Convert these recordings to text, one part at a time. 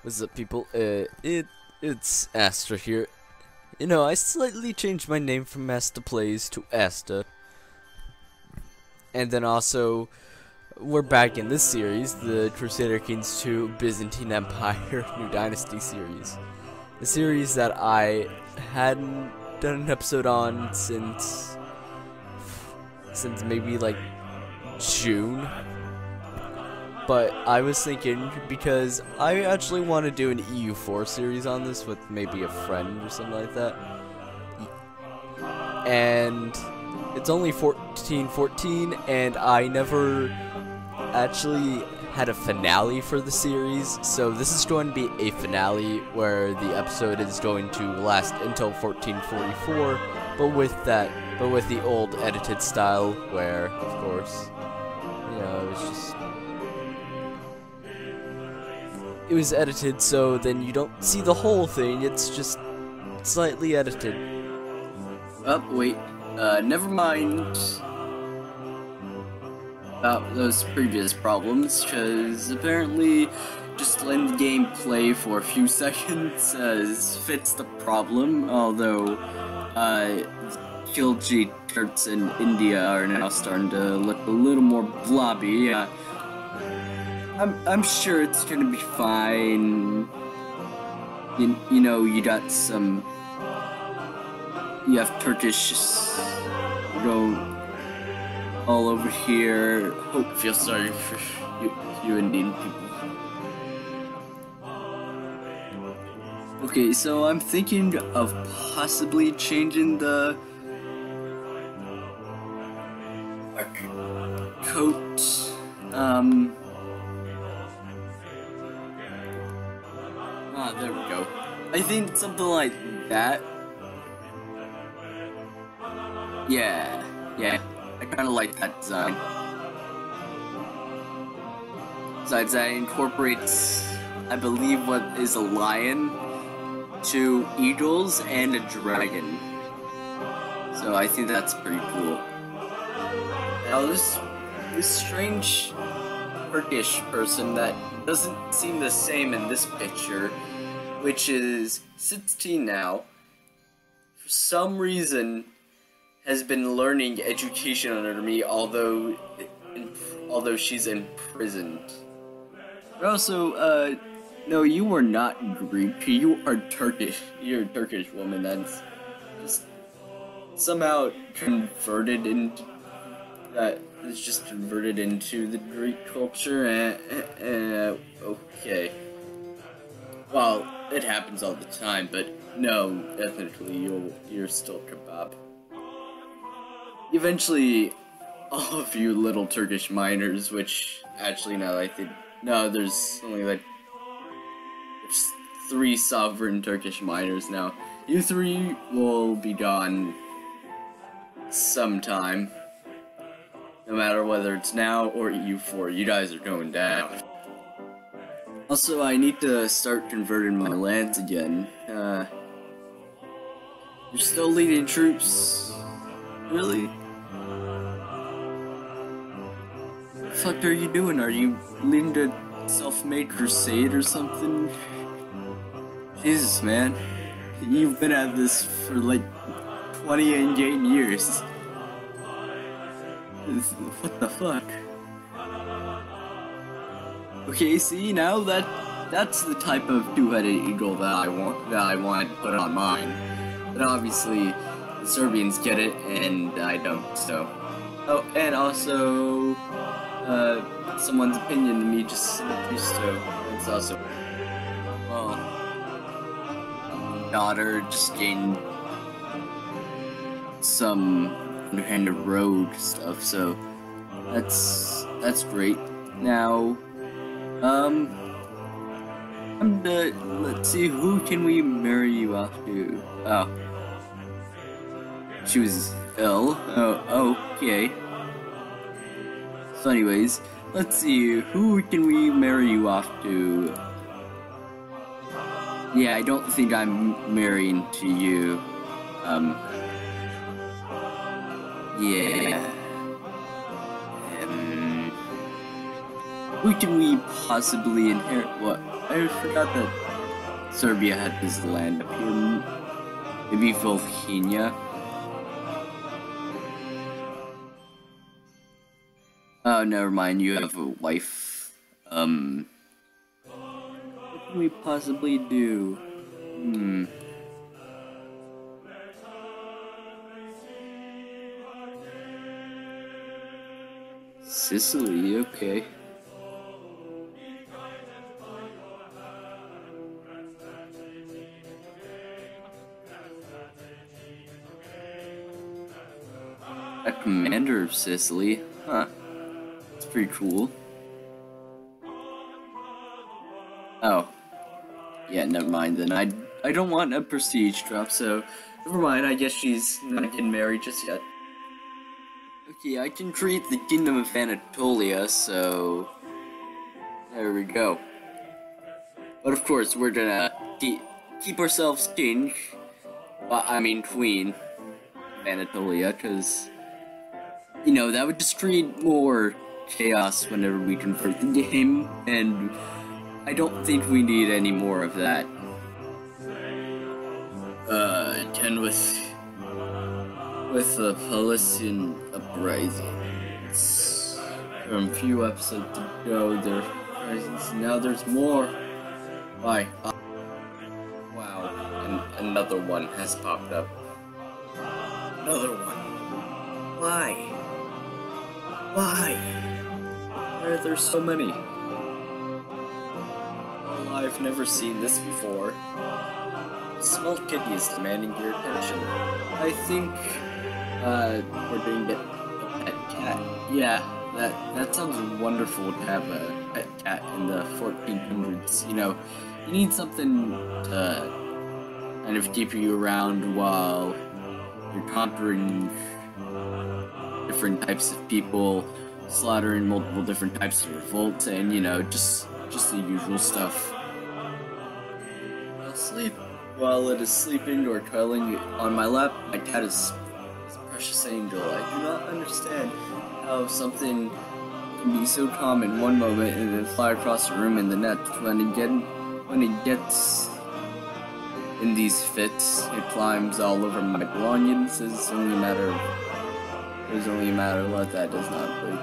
What's up, people? It's Asta here. You know, I slightly changed my name from Asta Plays to Asta. And then also, we're back in this series, the Crusader Kings 2 Byzantine Empire New Dynasty series. A series that I hadn't done an episode on since maybe like June. But I was thinking, because I actually want to do an EU4 series on this with maybe a friend or something like that. And it's only 14:14, and I never actually had a finale for the series. So this is going to be a finale where the episode is going to last until 14:44, but with the old edited style where, of course, you know, it was edited so then you don't see the whole thing, it's just slightly edited. Oh, wait, never mind about those previous problems, because apparently just letting the game play for a few seconds fits the problem, although Khilji Turks in India are now starting to look a little more blobby. I'm sure it's gonna be fine. You know, you got some. You have Turkish, all over here. Oh, feel sorry for you Indian people. Okay, so I'm thinking of possibly changing the coat. There we go. I think something like that. Yeah, I kind of like that design. Besides, that incorporates, I believe, what is a lion, two eagles, and a dragon. So I think that's pretty cool. Now this strange Turkish person that doesn't seem the same in this picture, which is 16 now, for some reason has been learning education under me, although she's imprisoned. But also, no, you are not Greek, you are Turkish. You're a Turkish woman that's just somehow converted into the Greek culture. Okay. Well, it happens all the time, but no, ethnically, you're still kebab. Eventually, all of you little Turkish miners, which actually now I think, no, there's only like 3 sovereign Turkish miners now. You 3 will be gone sometime. No matter whether it's now or EU4, you guys are going down. Also, I need to start converting my lands again. You're still leading troops? Really? What the fuck are you doing? Are you leading a self-made crusade or something? Jesus, man. You've been at this for like 20 in-game years. What the fuck? Okay, see, now that's the type of two-headed eagle that I want to put on mine. But obviously, the Serbians get it, and I don't, so. Oh, and also, someone's opinion to me just so it's also, well, daughter just gained some underhanded road stuff, so that's great. Now, let's see, who can we marry you off to? Oh. She was ill. Oh, okay. So anyways, let's see, who can we marry you off to? Yeah, I don't think I'm marrying to you. Yeah. Who can we possibly inherit? What? I forgot that Serbia had this land up here. Maybe Volhynia. Oh, never mind. You have a wife. What can we possibly do? Sicily, okay. A commander of Sicily, huh? That's pretty cool. Oh. Yeah, never mind then. I don't want a prestige drop, so never mind, I guess she's not getting married just yet. Okay, I can create the Kingdom of Anatolia, so there we go. But of course, we're gonna keep ourselves king. Well, I mean queen of Anatolia, because, you know, that would just create more chaos whenever we convert the game, and I don't think we need any more of that. 10 with the Palestinian uprising. From a few episodes ago, there was now there's more. Why? Wow, and another one has popped up. Another one. Why? Why? Why are there so many? Well, I've never seen this before. Small kitty is demanding your attention. I think, we're going to get a pet cat. Yeah, that sounds wonderful to have a pet cat in the 1400s. You know, you need something to kind of keep you around while you're conquering different types of people, slaughtering multiple different types of revolts, and, you know, just the usual stuff. I'll sleep. While it is sleeping or curling on my lap, my cat is a precious angel. I do not understand how something can be so calm in one moment and then fly across the room in the next. When it gets in these fits, it climbs all over my belongings. It's only a matter of what that does not break.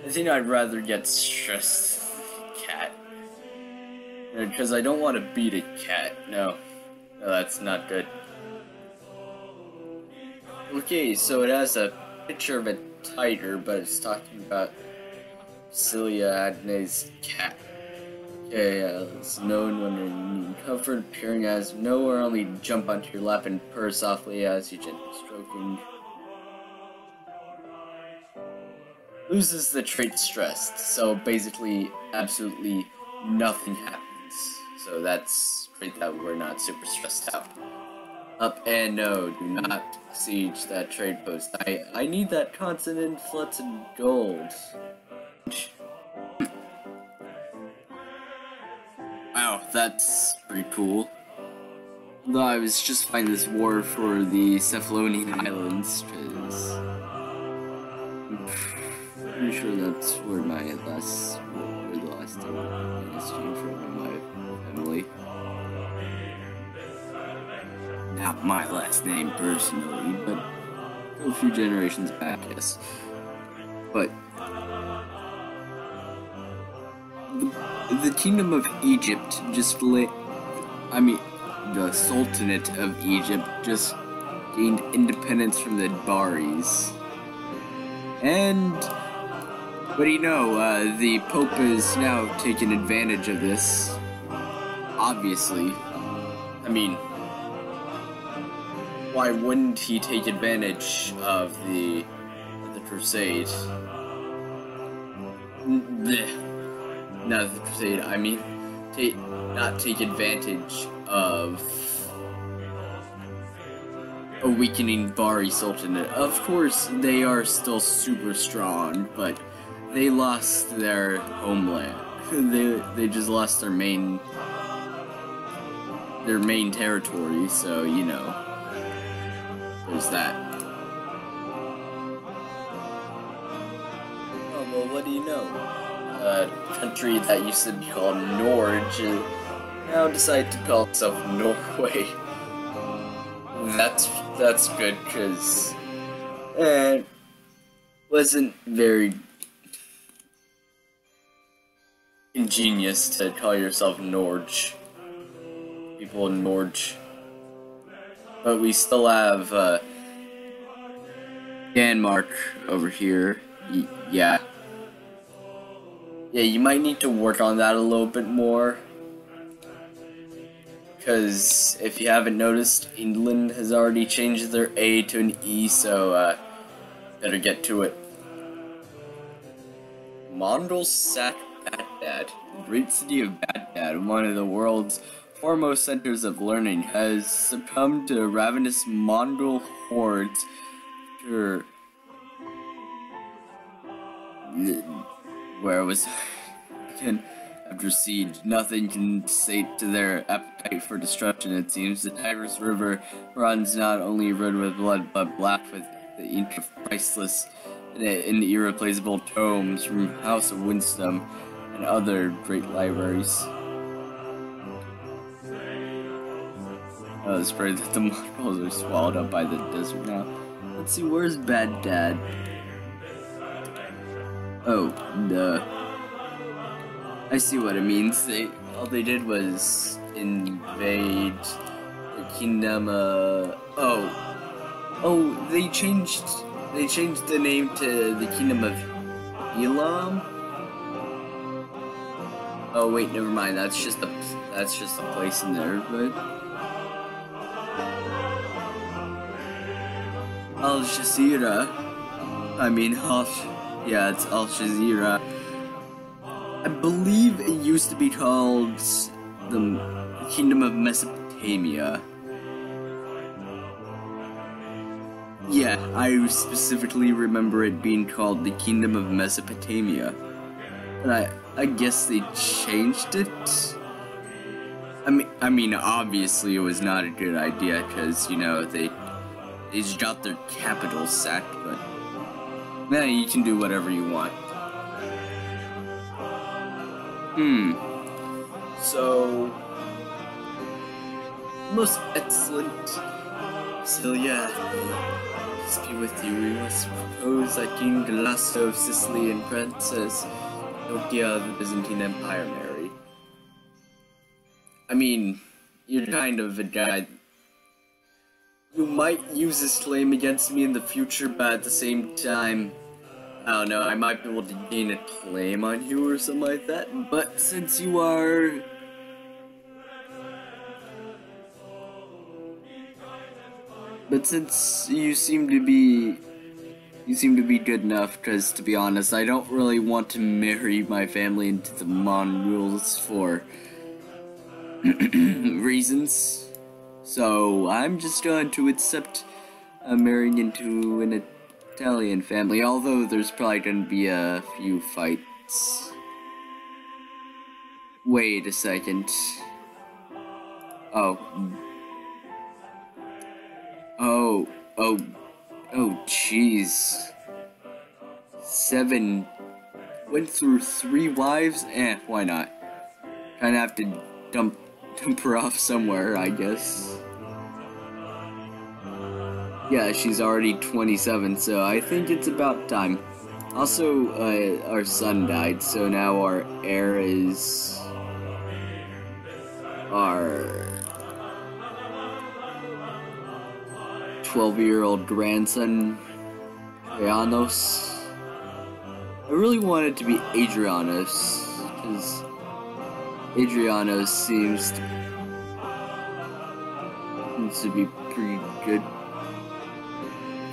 I think I'd rather get stressed cat. Because I don't want to beat a cat. No, that's not good. Okay, so it has a picture of a tiger, but it's talking about Celia Adne's cat. Okay, it's known when in comfort, appearing as nowhere, only jump onto your lap and purr softly as you gently stroking. Loses the trait stressed, so basically absolutely nothing happens. So that's great that we're not super stressed out. Up and no, do not siege that trade post. I need that constant influx of gold. Wow, that's pretty cool. Though I was just fighting this war for the Cephalonian Islands, because pretty sure that's where my the last dynasty from my family. Not my last name personally, but a few generations back, yes. But the Kingdom of Egypt the Sultanate of Egypt just gained independence from the Baris. And what do you know, the Pope is now taking advantage of this. Obviously. I mean, why wouldn't he take advantage of the Crusade? Not the Crusade, I mean, not take advantage of a weakening Bari Sultanate. Of course, they are still super strong, but they lost their homeland. they just lost their main territory, so you know, there's that. Oh well, what do you know? A country that used to be called Norge now decided to call itself Norway. That's good, because it wasn't very ingenious to call yourself Norge. People in Norge. But we still have Denmark over here. Yeah. Yeah, you might need to work on that a little bit more. Because if you haven't noticed, England has already changed their A to an E, so better get to it. Mongol sacked Baghdad. The great city of Baghdad, one of the world's foremost centers of learning, has succumbed to ravenous Mongol hordes. Where was again? After siege, nothing can sate to their appetite for destruction. It seems the Tigris River runs not only red with blood, but black with the ink of priceless and irreplaceable tomes from House of Winston and other great libraries. Oh, it's pretty that the Mongols are swallowed up by the desert now. Let's see, where's Baghdad? Oh, duh. I see what it means. All they did was invade the kingdom. They changed the name to the kingdom of Elam. Oh wait, never mind. That's just a place in there. But Al Jazeera. It's Al Jazeera. I believe it used to be called the Kingdom of Mesopotamia. Yeah, I specifically remember it being called the Kingdom of Mesopotamia. But I guess they changed it? I mean, obviously it was not a good idea, because, you know, they just got their capital sacked, but now you can do whatever you want. So, most excellent Celia, peace be with you. We must propose that King Galasso of Sicily and Princess Nokia of the Byzantine Empire marry. I mean, you're kind of a guy. You might use this claim against me in the future, but at the same time, I don't know, I might be able to gain a claim on you or something like that, but since you are... But since you seem to be good enough, because to be honest, I don't really want to marry my family into the Mongols for reasons. So I'm just going to accept marrying into an Italian family, although there's probably going to be a few fights. Wait a second. Oh, jeez. 7 went through 3 wives? Why not? Kinda have to dump her off somewhere, I guess. Yeah, she's already 27, so I think it's about time. Also, our son died, so now our heir is... our 12-year-old grandson, Adrianos. I really want it to be Adrianos, because Adrianos seems to be pretty good.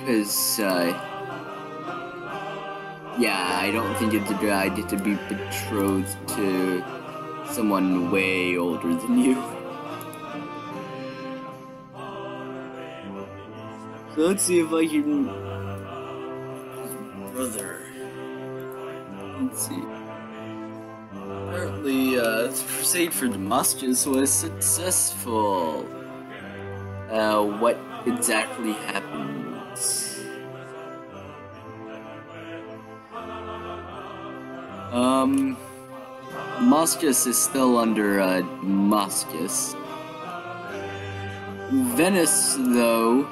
Because, yeah, I don't think it's a good idea to be betrothed to someone way older than you. So let's see if I can... brother. Let's see. the crusade for Damascus was successful. What exactly happened? Damascus is still under, Damascus. Venice, though,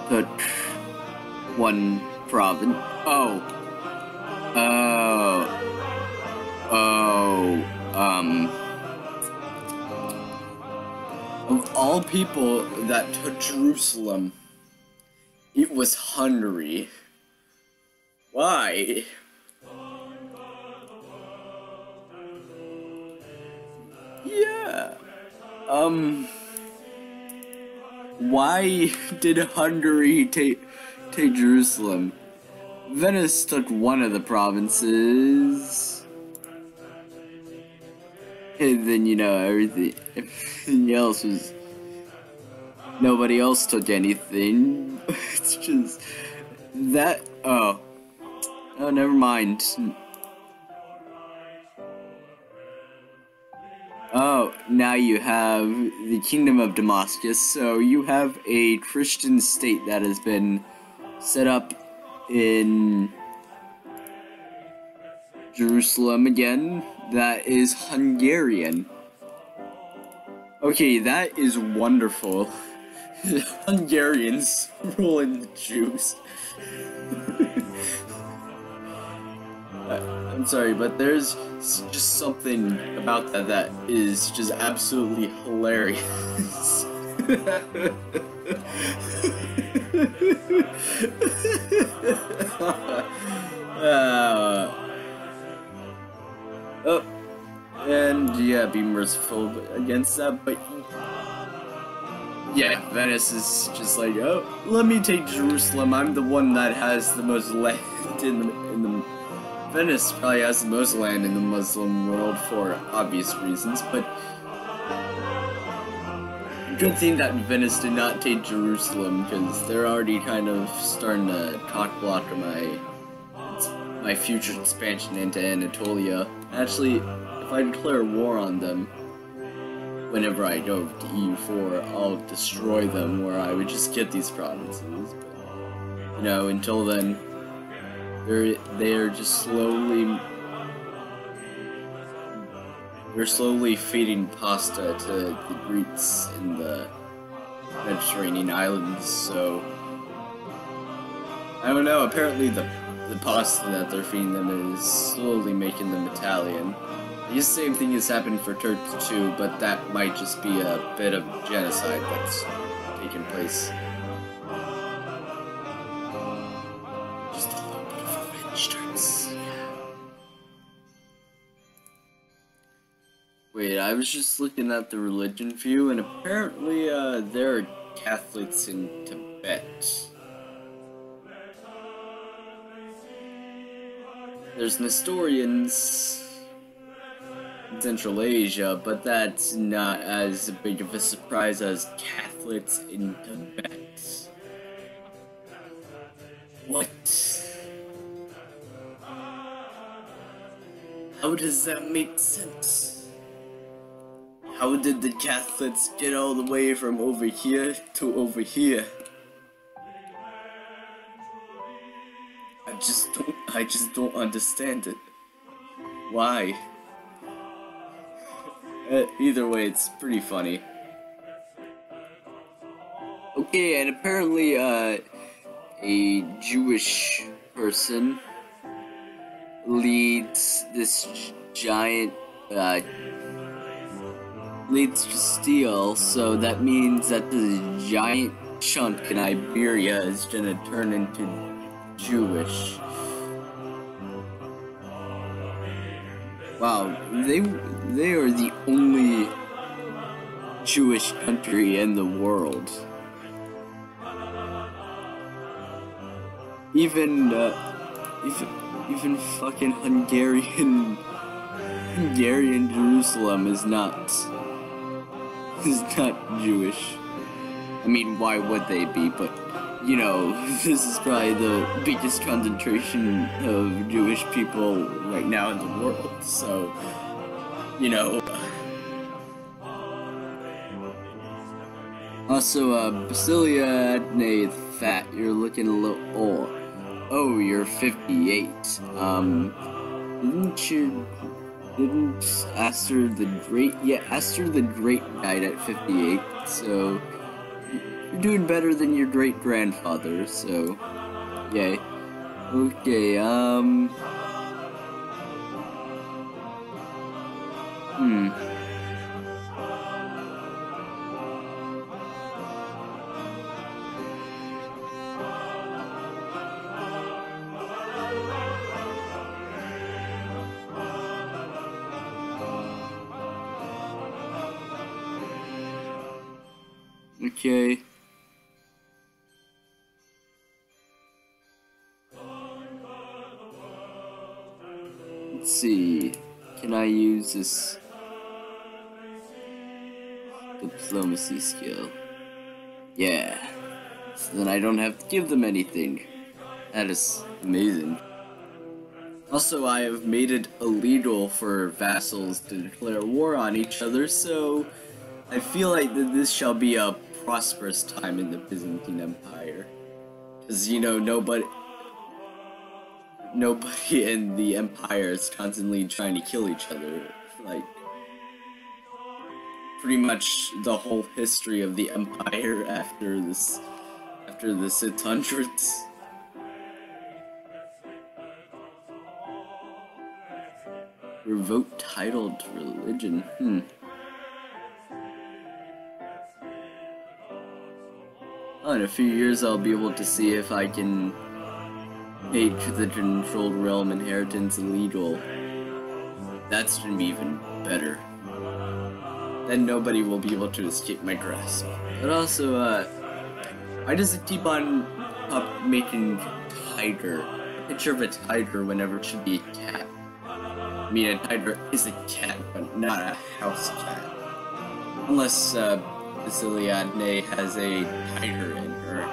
took one province. Of all people that took Jerusalem, it was Hungary. Why? Yeah. Why did Hungary take Jerusalem? Venice took one of the provinces. And then, everything else was... Nobody else took anything. It's just... That... Oh, never mind. Oh, now you have the Kingdom of Damascus, so you have a Christian state that has been set up in Jerusalem again, that is Hungarian. Okay, that is wonderful. The Hungarians ruling the Jews. I'm sorry, but there's just something about that is just absolutely hilarious. And yeah, be merciful against that, but yeah, Venice is just like, oh, let me take Jerusalem. I'm the one that has the most land in the Venice probably has the most land in the Muslim world for obvious reasons, but good thing that Venice did not take Jerusalem, because they're already kind of starting to cock block my future expansion into Anatolia. Actually, if I declare war on them, whenever I go to EU4, I'll destroy them, where I would just get these provinces. But, until then, they're just slowly feeding pasta to the Greeks in the Mediterranean islands, so I don't know, apparently the pasta that they're feeding them is slowly making them Italian. The same thing has happened for Turkey too, but that might just be a bit of genocide that's taking place. Just a little bit of revenge turns. Wait, I was just looking at the religion view, and apparently there are Catholics in Tibet. There's Nestorians in Central Asia, but that's not as big of a surprise as Catholics in Tibet. What? How does that make sense? How did the Catholics get all the way from over here to over here? I just don't understand it. Why? Either way, it's pretty funny. Okay, and apparently, a Jewish person leads this giant, leads Castile, so that means that the giant chunk in Iberia is gonna turn into Jewish. Wow, they are the only Jewish country in the world. Even fucking Hungarian Jerusalem is not Jewish. I mean, why would they be? But this is probably the biggest concentration of Jewish people right now in the world. So you know. Also, Basiliadne the Fat, you're looking a little old. Oh, you're 58. Didn't Astor the Great? Yeah, Astor the Great died at 58, so you're doing better than your great-grandfather, so yay. Okay, Okay. Let's see. Can I use this diplomacy skill? Yeah. So then I don't have to give them anything. That is amazing. Also, I have made it illegal for vassals to declare war on each other, so I feel like that this shall be a prosperous time in the Byzantine Empire. Because, you know, nobody in the Empire is constantly trying to kill each other. Like, pretty much the whole history of the Empire after the 600s. Revoke title to religion. Oh, in a few years I'll be able to see if I can make the controlled realm inheritance illegal. That's gonna be even better. Then nobody will be able to escape my grasp. But also, why does it keep on making tiger? A picture of a tiger whenever it should be a cat. I mean, a tiger is a cat, but not a house cat. Unless, Basiliadne has a tiger in her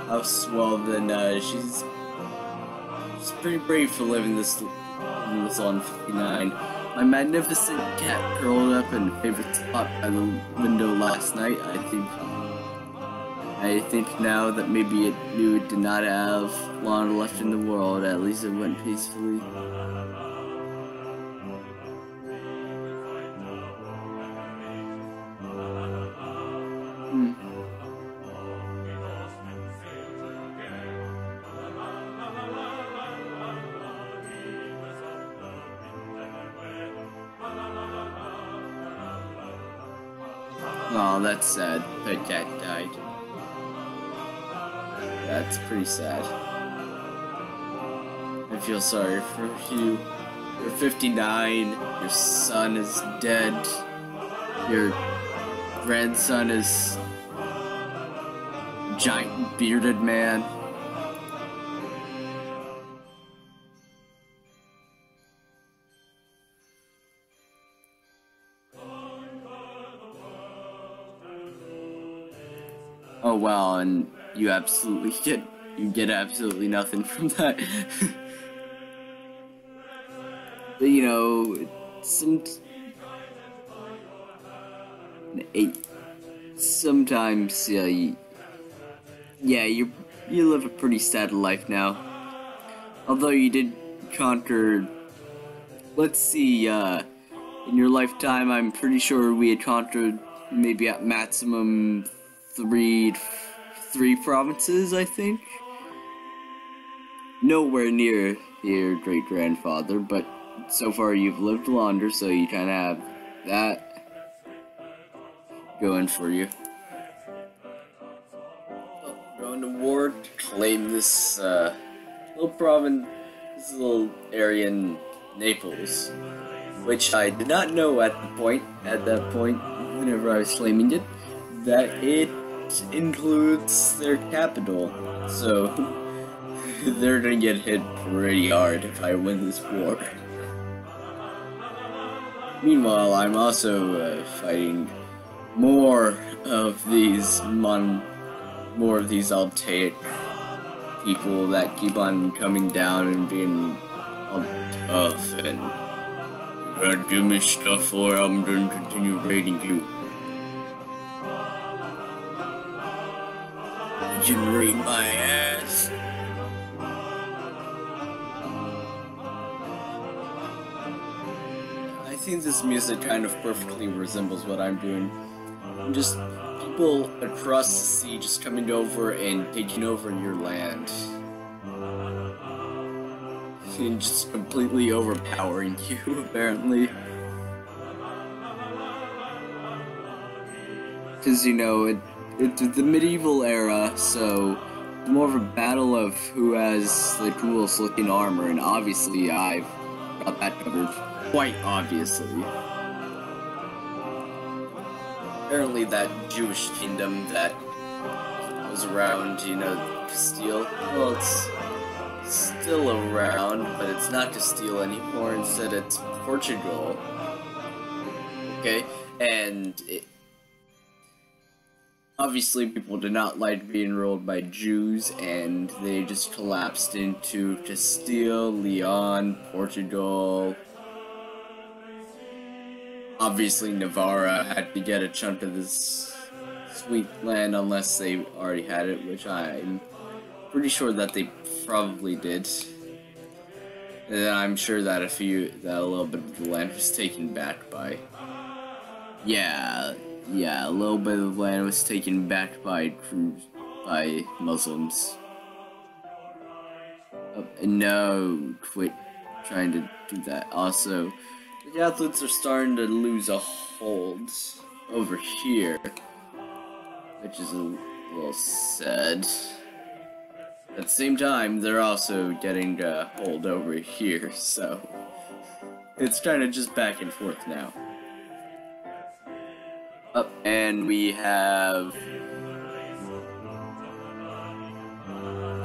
house, well then, she's pretty brave for living this on 59. My magnificent cat curled up in a favorite spot by the window last night. I think now that maybe it knew it did not have long left in the world, at least it went peacefully. Oh, that's sad. That cat died. That's pretty sad. I feel sorry for you. You're 59, your son is dead, your grandson is a giant bearded man. Oh wow, and you get absolutely nothing from that. But you know, sometimes you live a pretty sad life now. Although you did conquer, let's see, in your lifetime, I'm pretty sure we had conquered maybe at maximum three provinces, I think. Nowhere near your great-grandfather, but so far you've lived longer, so you kind of have that going for you. Going to war to claim this little province, this little area in Naples, which I did not know at that point, whenever I was claiming it, that it includes their capital, so they're gonna get hit pretty hard if I win this war. Meanwhile, I'm also fighting more of these Altaic people that keep on coming down and being all tough and Give me stuff or I'm gonna continue raiding you. You can raid my ass. I think this music kind of perfectly resembles what I'm doing. Just people across the sea just coming over and taking over your land. And just completely overpowering you, apparently. Because, you know, it's the medieval era, so it's more of a battle of who has the coolest looking armor, and obviously I've got that covered. Quite obviously. Apparently that Jewish kingdom that was around, you know, Castile, well, it's still around, but it's not Castile anymore. Instead, it's Portugal. Okay, and obviously people did not like being ruled by Jews, and they just collapsed into Castile, Leon, Portugal. Obviously, Navarra had to get a chunk of this sweet land unless they already had it, which I'm pretty sure that they probably did. And I'm sure that a little bit of the land was taken back by. Yeah, a little bit of the land was taken back by Muslims. No, quit trying to do that. Also, the Catholics are starting to lose a hold over here, which is a little sad. At the same time, they're also getting a hold over here, so it's kind of just back and forth now. Up, and we have...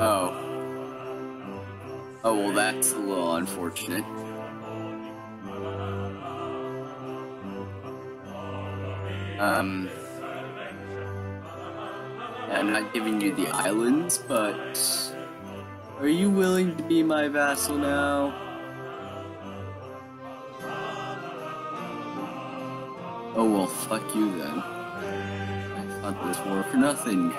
Oh, well, that's a little unfortunate. I'm not giving you the islands, but are you willing to be my vassal now? Oh well, fuck you then. I fought this war for nothing.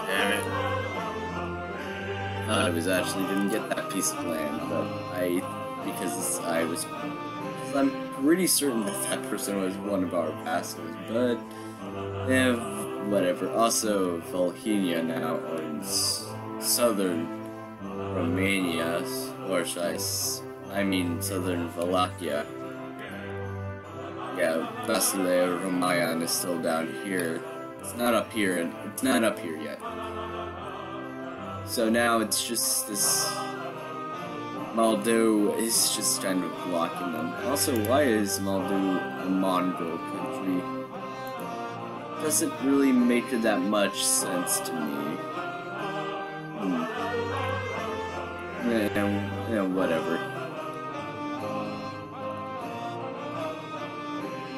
Damn it. I was actually gonna get that piece of land, but because I'm pretty certain that that person was one of our vassals, but whatever. Also, Volhynia now owns southern Romania, or I mean southern Wallachia. Yeah, Basileia Romayan is still down here. It's not up here, and it's not up here yet. So now it's just this. Moldova is just kind of blocking them. Also, why is Moldova a Mongol country? Doesn't really make that much sense to me. Yeah, whatever.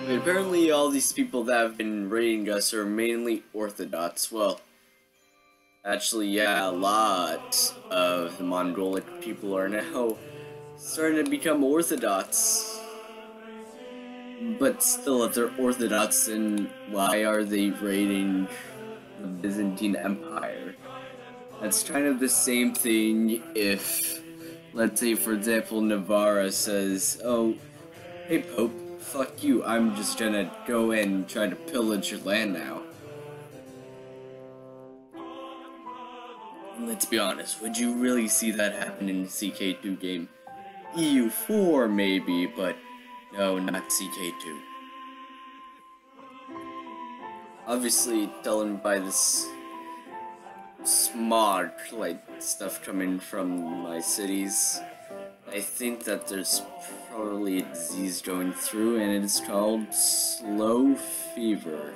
But apparently all these people that have been raiding us are mainly Orthodox. Well, actually, yeah, a lot of the Mongolic people are now starting to become Orthodox. But still, if they're Orthodox, then why are they raiding the Byzantine Empire? That's kind of the same thing if, let's say, for example, Navarra says, oh, hey Pope, fuck you, I'm just gonna go and try to pillage your land now. Let's be honest, would you really see that happen in the CK2 game? EU4 maybe, but no, not CK2. Obviously, telling by this smog, like, stuff coming from my cities, I think that there's probably a disease going through, and it is called slow fever.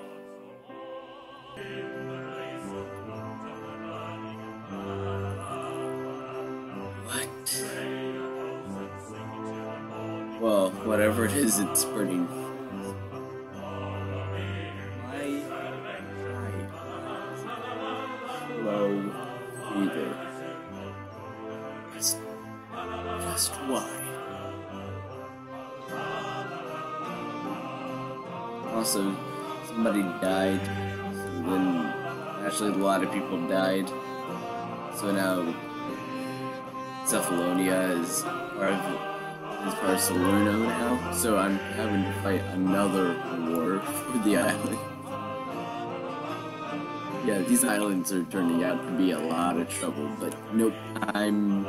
Well, whatever it is, it's spreading. Slow fever. asked why. Also, somebody died, so then actually a lot of people died. So now Cephalonia is part of Salerno now, so I'm having to fight another war for the island. Yeah, these islands are turning out to be a lot of trouble, but nope, I'm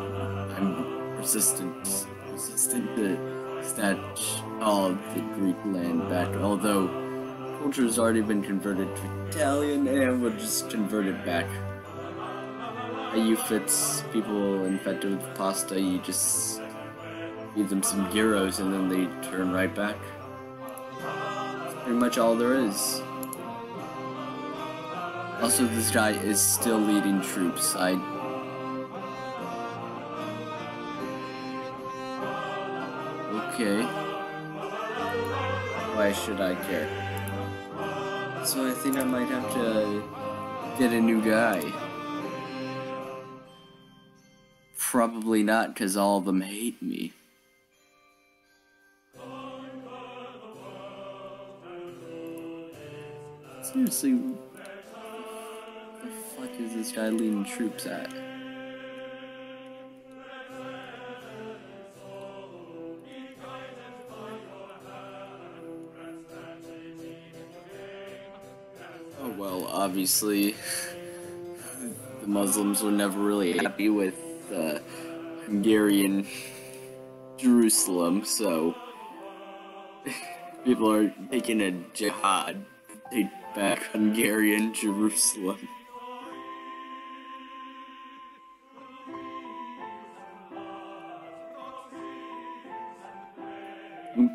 persistent to snatch all of the Greek land back, although culture's already been converted to Italian, and we'll just convert it back. You fits people infected with pasta, you just feed them some gyros and then they turn right back. That's pretty much all there is. Also, this guy is still leading troops. Okay. Why should I care? So I think I might have to get a new guy. Probably not, because all of them hate me. Seriously, where the fuck is this guy leading troops at? Oh well, obviously, the Muslims were never really happy with Hungarian Jerusalem, so people are taking a jihad to take back Hungarian Jerusalem.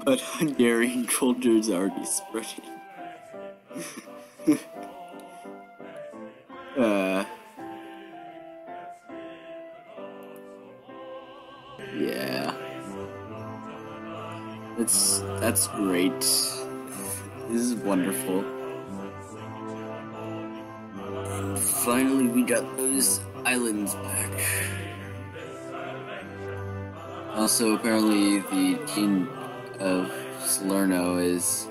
But Hungarian culture is already spreading. Yeah. That's great. This is wonderful. And finally we got those islands back. Also, apparently the king of Salerno is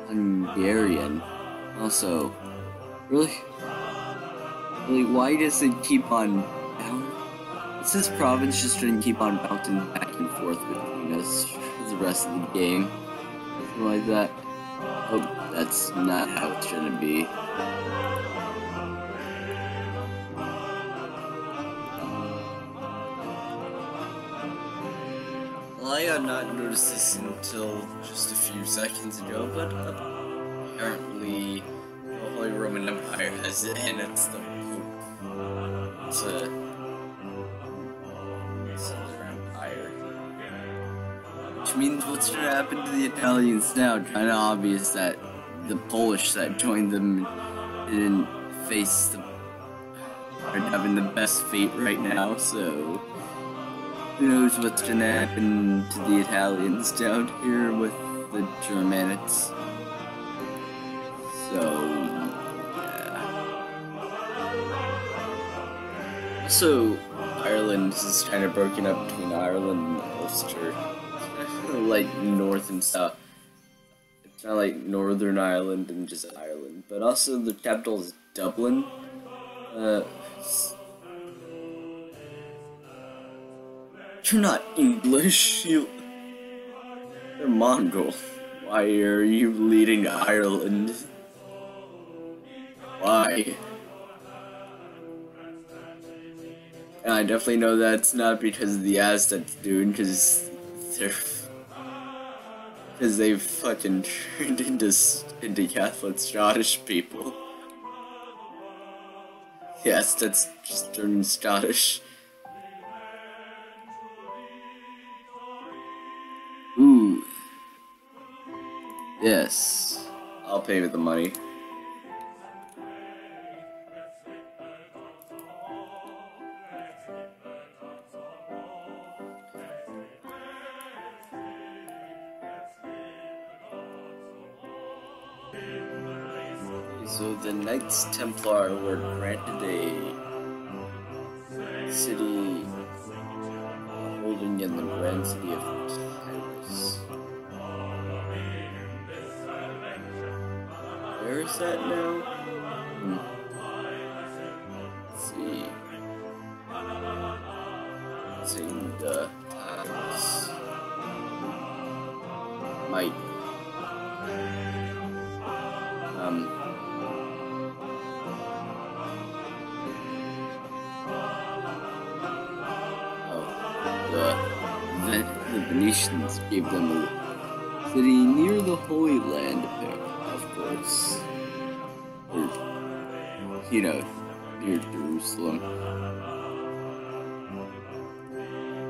Hungarian. Also, really, why does it keep on bouncing? Is this province just going to keep on bouncing back and forth between us for the rest of the game? Something like that. Oh, that's not how it's going to be. Well, I had not noticed this until just a few seconds ago, but apparently the Holy Roman Empire has annexed the Pope. It's another empire. Which means what's going to happen to the Italians now? Kind of obvious that the Polish that joined them didn't face aren't having the best fate right now, so who knows what's going to happen to the Italians down here with the Germanics. So, yeah. Also, Ireland is kind of broken up between Ireland and Ulster. Like north and south. It's not like Northern Ireland and just Ireland. But also the capital is Dublin. You're not English, you're Mongol. Why are you leading Ireland? Why? And I definitely know that's not because of the Aztecs, dude, because they've fucking turned into Catholic Scottish people. Yes, that's just turned Scottish. Ooh. Yes. I'll pay with the money. So the Knights Templar were granted a city holding in in the grand city of Tyrus. Where is that now? Let's see. It's in the Tyrus. Might. The Venetians gave them a city near the Holy Land, of course. Or, you know, near Jerusalem.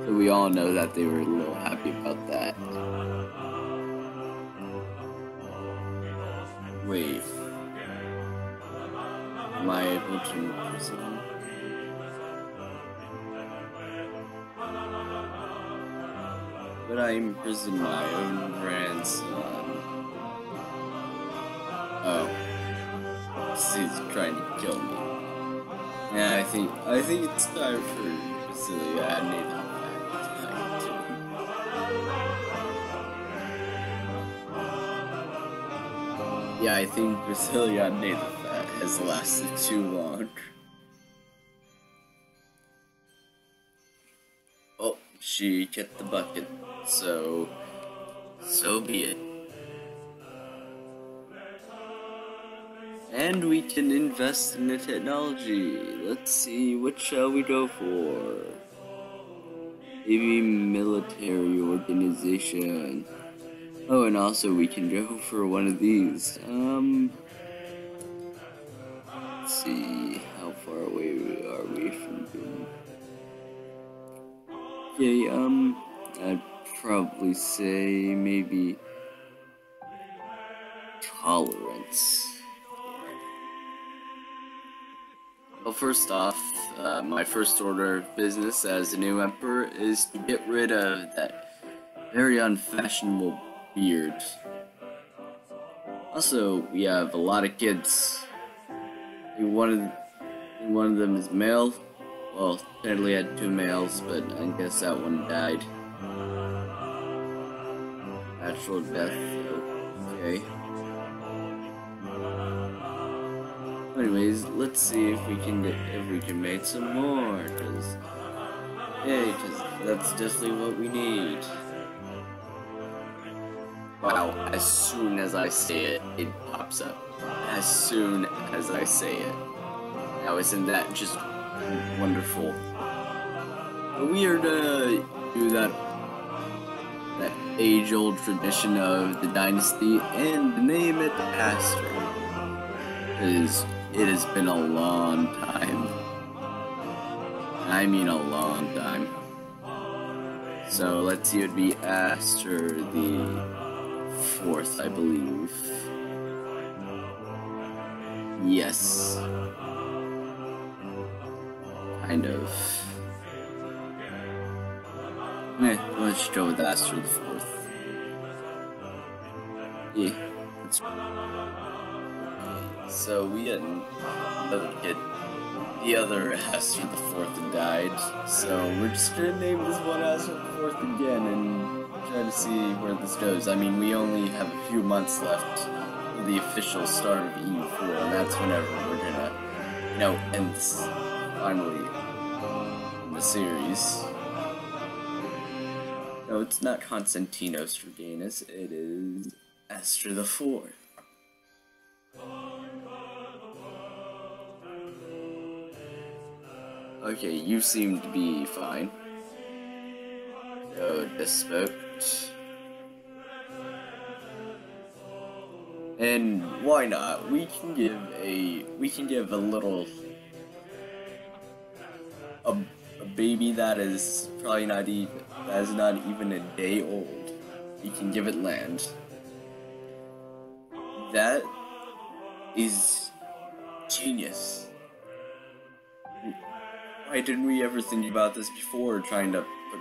So we all know that they were a little happy about that. Wait. Am I able to imprison? But I imprison my own grandson. Oh. He's trying to kill me. Yeah, I think it's time for Basilia and Nathan back to him. Yeah, I think Basilia and Nathan has lasted too long. Oh, she kicked the bucket. So be it. And we can invest in the technology. Let's see, what shall we go for? Maybe military organization. Oh, and also we can go for one of these. Let's see, how far away are we from doing? Okay, I'd probably say maybe tolerance. Well, first off, my first order of business as a new emperor is to get rid of that very unfashionable beard. Also, we have a lot of kids. One of them is male. Well, technically had 2 males, but I guess that one died. Natural death, okay. Anyways, let's see if we can make some more, cause that's definitely what we need. Wow, as soon as I say it, it pops up. As soon as I say it. Now isn't that just wonderful? We are gonna do that age-old tradition of the Dynasty and name it Astor. It has been a long time. I mean a long time. So let's see, it would be Astor the 4th, I believe. Yes. Kind of. Let's go with Astor the 4th. Yeah, let's go. So we had another kid. The other Astor the 4th had died. So we're just gonna name this one Astor the 4th again and try to see where this goes. I mean, we only have a few months left for the official start of E4, and that's whenever we're gonna, end this finally in the series. No, it's not Constantinos Jordanus, it is Astor the 4th. Okay, you seem to be fine. So, bespoke. And why not? We can give a baby that is probably not even a day old. We can give it land. That is genius. Why didn't we ever think about this before, trying to put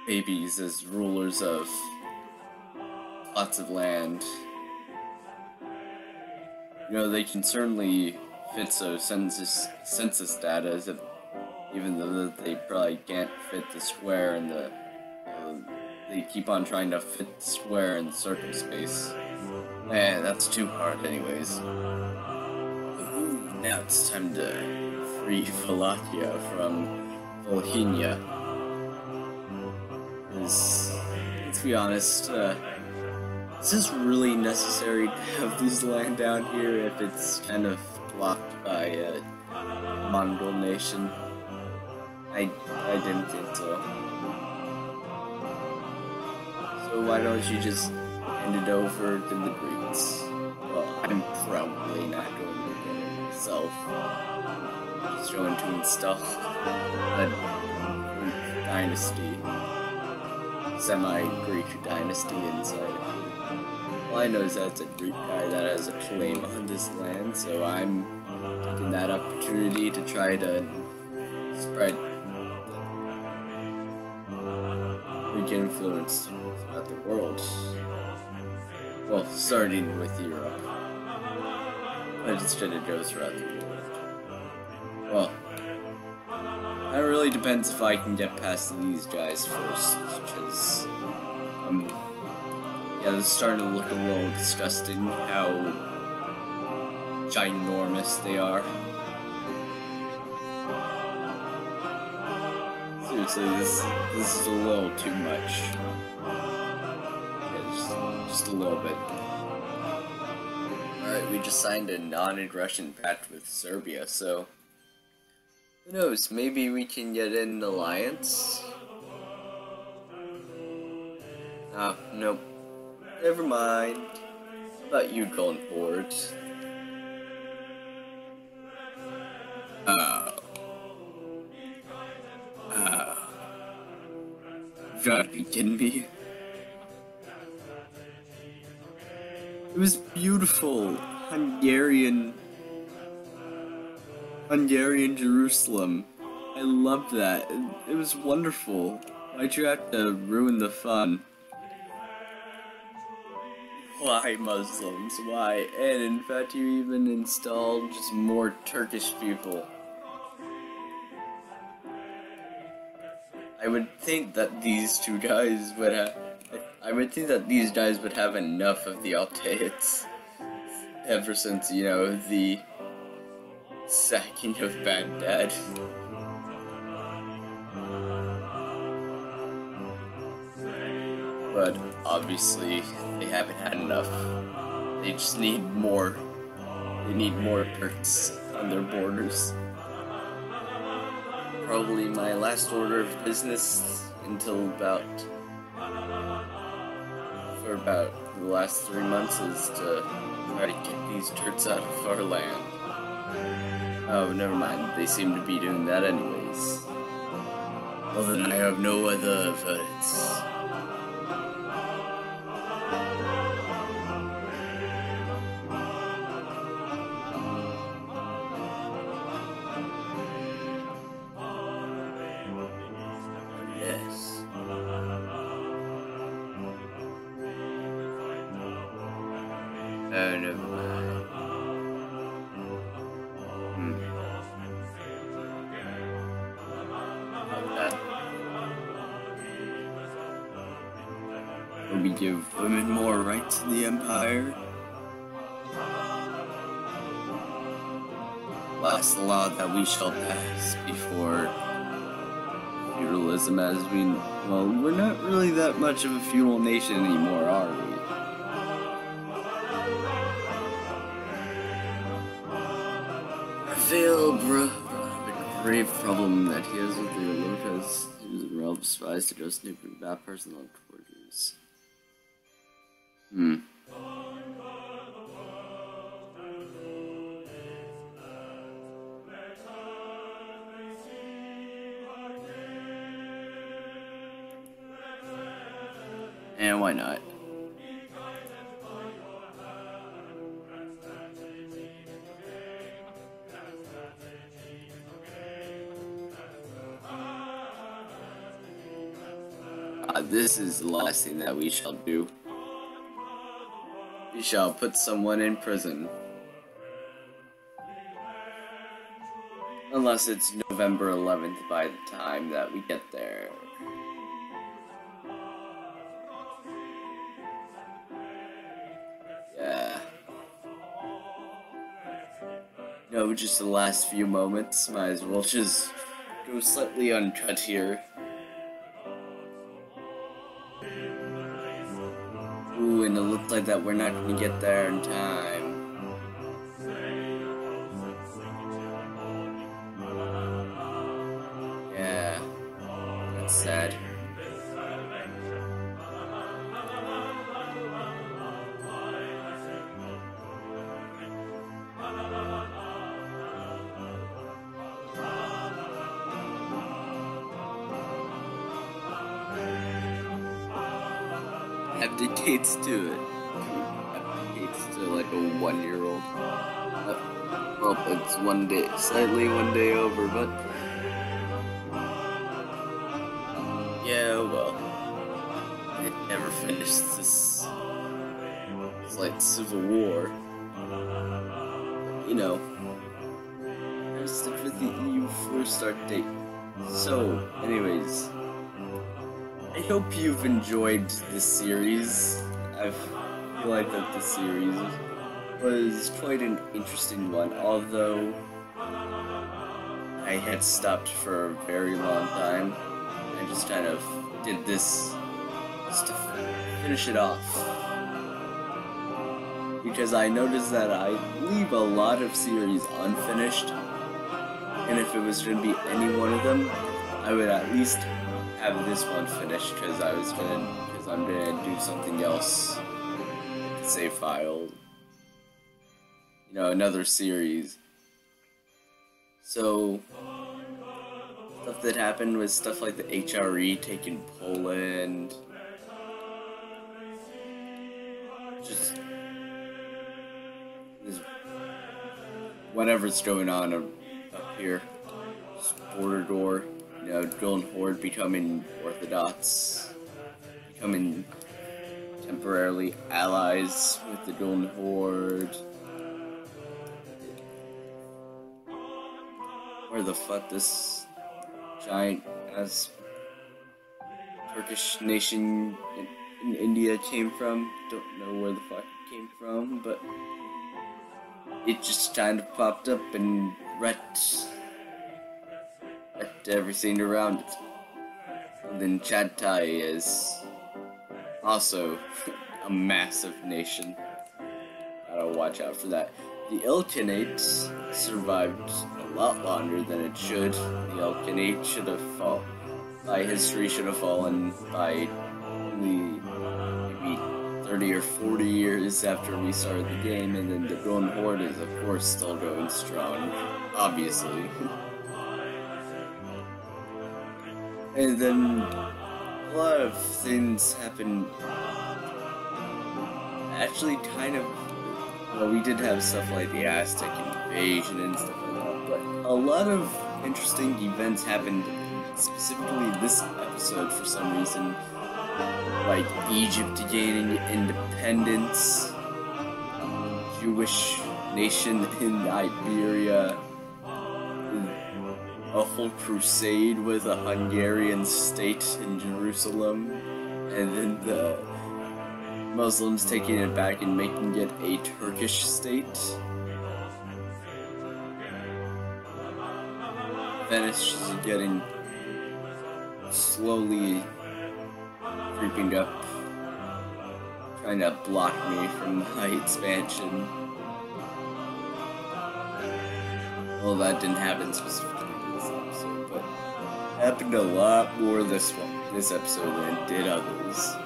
babies as rulers of lots of land? They can certainly fit census data, even though they probably can't fit the square and the They keep on trying to fit square and circle space. That's too hard anyways. Ooh, now it's time to free Wallachia from Volhynia. Let's be honest, is this really necessary to have this land down here if it's kind of blocked by a Mongol nation? I didn't think so. So why don't you just hand it over to the Greeks? Well, I'm probably not going to get it myself. Just going to install a Greek dynasty, semi-Greek dynasty inside. All I know is that it's a Greek guy that has a claim on this land, so I'm taking that opportunity to try to spread Greek influence throughout the world. Well, starting with Europe. But it's gonna go throughout the world. Well, that really depends if I can get past these guys first, because, yeah, this is starting to look a little disgusting, how ginormous they are. Seriously, this is a little too much. Yeah, just a little bit. Alright, we just signed a non-aggression pact with Serbia, so who knows, maybe we can get in an alliance? Ah, nope. Never mind. Thought you'd gone forward. You gotta be kidding me. It was beautiful. Hungarian Jerusalem. I loved that. It was wonderful. Why'd you have to ruin the fun? Why Muslims? Why? And in fact, you even installed just more Turkish people. I would think that these two guys would have. I would think that these guys would have enough of the Altaits ever since, you know, the sacking of Baghdad. But obviously, they haven't had enough. They just need more. They need more Turks on their borders. Probably my last order of business until about the last 3 months is to try to get these Turks out of our land. Oh, never mind. They seem to be doing that anyways. Well, then I have no other votes. Yes. Oh, never mind. Will we give women more rights in the Empire? Last law that we shall pass before feudalism as we... Well, we're not really that much of a feudal nation anymore, are we? I feel, bro, the grave problem that he has with the Lucas. He was a realm of spies to go snooping about personal quarters. And why not? This is the last thing that we shall do. We shall put someone in prison. Unless it's November 11th by the time that we get there. No, just the last few moments. Might as well just go slightly uncut here. Ooh, and it looks like that we're not gonna get there in time. Yeah, that's sad. Abdicates to it. Abdicates to like a 1-year-old. Well, it's one day, slightly one day over, but yeah, well, it never finished this slight civil war. You know, I stick with the EU4 start date. So, anyways. I hope you've enjoyed this series. I feel like that this series was quite an interesting one, although I had stopped for a very long time. I just kind of did this just to finish it off. Because I noticed that I leave a lot of series unfinished, and if it was going to be any one of them, I would at least have this one finished because I'm gonna do something else. Save file. You know, another series. So stuff that happened was stuff like the HRE taking Poland. Just whatever's going on up here. Just border door. You know, Golden Horde becoming Orthodox, becoming temporarily allies with the Golden Horde. Where the fuck this giant ass Turkish nation in India came from? Don't know where the fuck it came from, but it just kind of popped up and wrecked everything around it. And then Chadtai is also a massive nation. Gotta watch out for that. The Ilkhanate survived a lot longer than it should. The Ilkhanate should have fallen, by history, should have fallen by only maybe 30 or 40 years after we started the game, and then the Golden Horde is, of course, still going strong, obviously. And then a lot of things happened. Actually, kind of. Well, we did have stuff like the Aztec invasion and stuff like that, but a lot of interesting events happened specifically this episode for some reason. Like Egypt gaining independence, Jewish nation in Iberia, a whole crusade with a Hungarian state in Jerusalem, and then the Muslims taking it back and making it a Turkish state. Venice is getting slowly creeping up, trying to block me from my expansion. Well, that didn't happen specifically in this episode, but it happened a lot more this episode than it did others.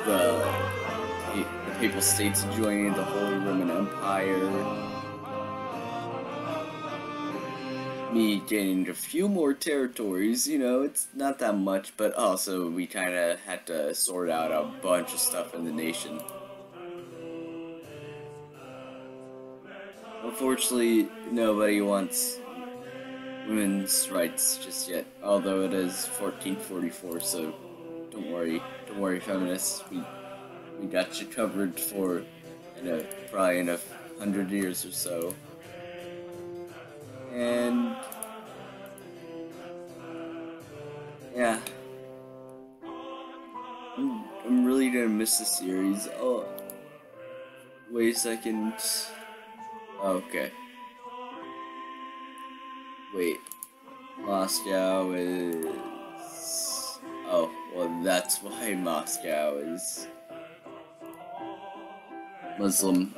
The Papal States joining the Holy Roman Empire. Me gaining a few more territories, you know, it's not that much, but also we kind of had to sort out a bunch of stuff in the nation. Unfortunately, nobody wants women's rights just yet, although it is 1444, so don't worry feminists, we got you covered for, probably in 100 years or so. And yeah, I'm really gonna miss the series. Oh, wait a second. Okay, Wait, Moscow is... Oh, well, that's why Moscow is Muslim.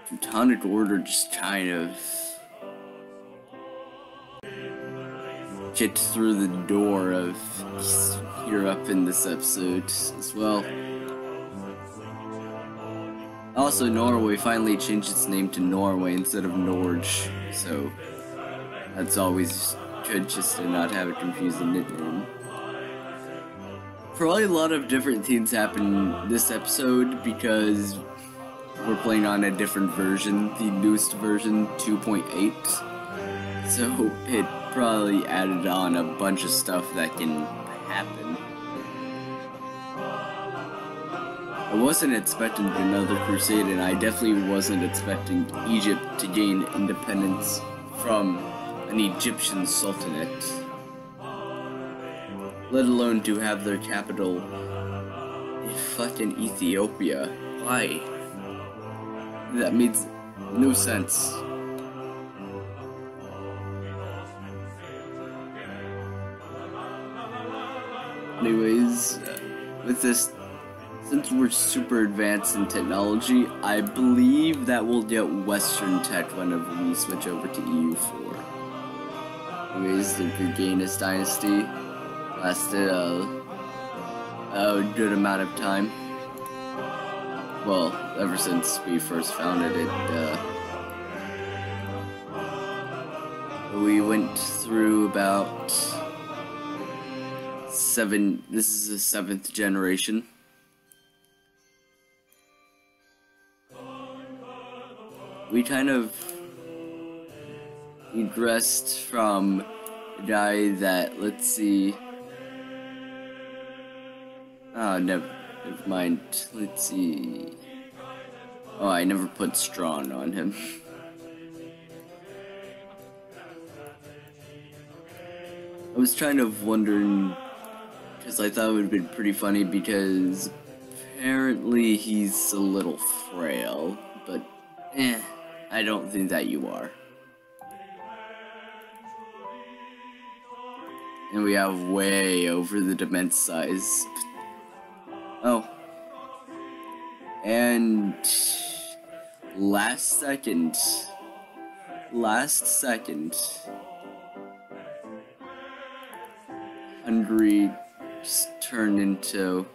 Teutonic Order just kind of get through the door of Eastern Europe in this episode as well. Also, Norway finally changed its name to Norway instead of Norge, so that's always good just to not have a confusing nickname. Probably a lot of different things happen this episode because we're playing on a different version, the newest version 2.8, so it probably added on a bunch of stuff that can happen. I wasn't expecting another crusade, and I definitely wasn't expecting Egypt to gain independence from an Egyptian sultanate, let alone to have their capital in fucking Ethiopia. Why? That makes no sense. Anyways, with this, since we're super advanced in technology, I believe that we'll get Western tech whenever we switch over to EU4. Anyways, the Hungarian Dynasty lasted a good amount of time. Well, ever since we first founded it, we went through about this is the 7th generation. We kind of regressed from a guy that, let's see, never mind, let's see, oh, I never put strong on him. I was kind of wondering, because I thought it would have been pretty funny, because apparently he's a little frail, but I don't think that you are. And we have way over the immense size. Oh. And last second, Hungary just turned into,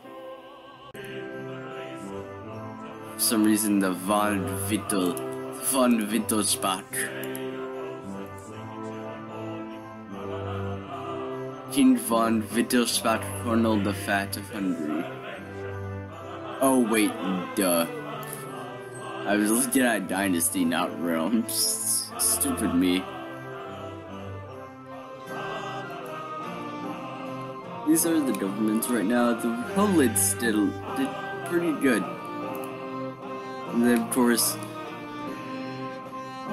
for some reason, the von Wittelsbach. King von Wittelsbach, Colonel the Fat of Hungary. Oh wait, duh. I was looking at Dynasty, not realms. Stupid me. These are the governments right now. The Polish did pretty good. And then, of course,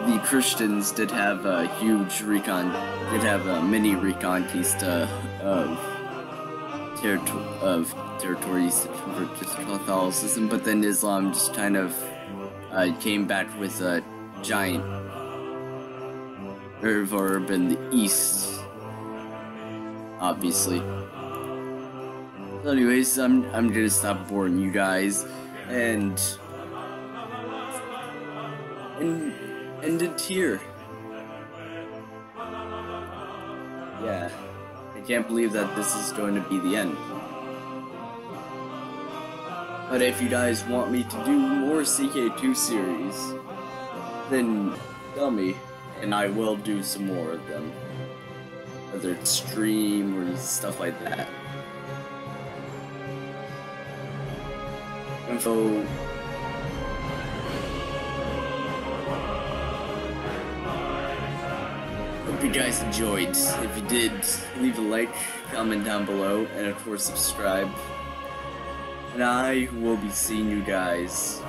the Christians did have a huge a mini reconquista of territories to convert to Catholicism, but then Islam just kind of came back with a giant verb in the east, obviously. So anyways, I'm gonna stop boring you guys and end it here. Yeah, I can't believe that this is going to be the end. But if you guys want me to do more CK2 series, then tell me, and I will do some more of them. Whether it's stream or stuff like that. And so, hope you guys enjoyed. If you did, leave a like, comment down below, and of course subscribe. And I will be seeing you guys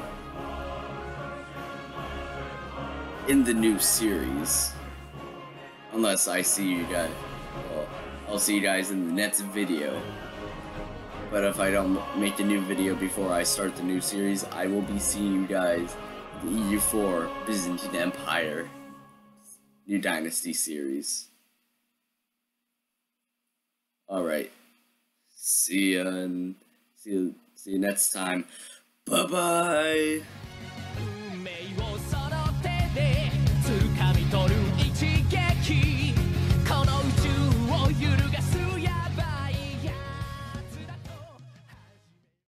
in the new series. Unless I see you guys, well, I'll see you guys in the next video. But if I don't make a new video before I start the new series, I will be seeing you guys the EU4 Byzantine Empire new Dynasty series. Alright. See you next time. Bye bye.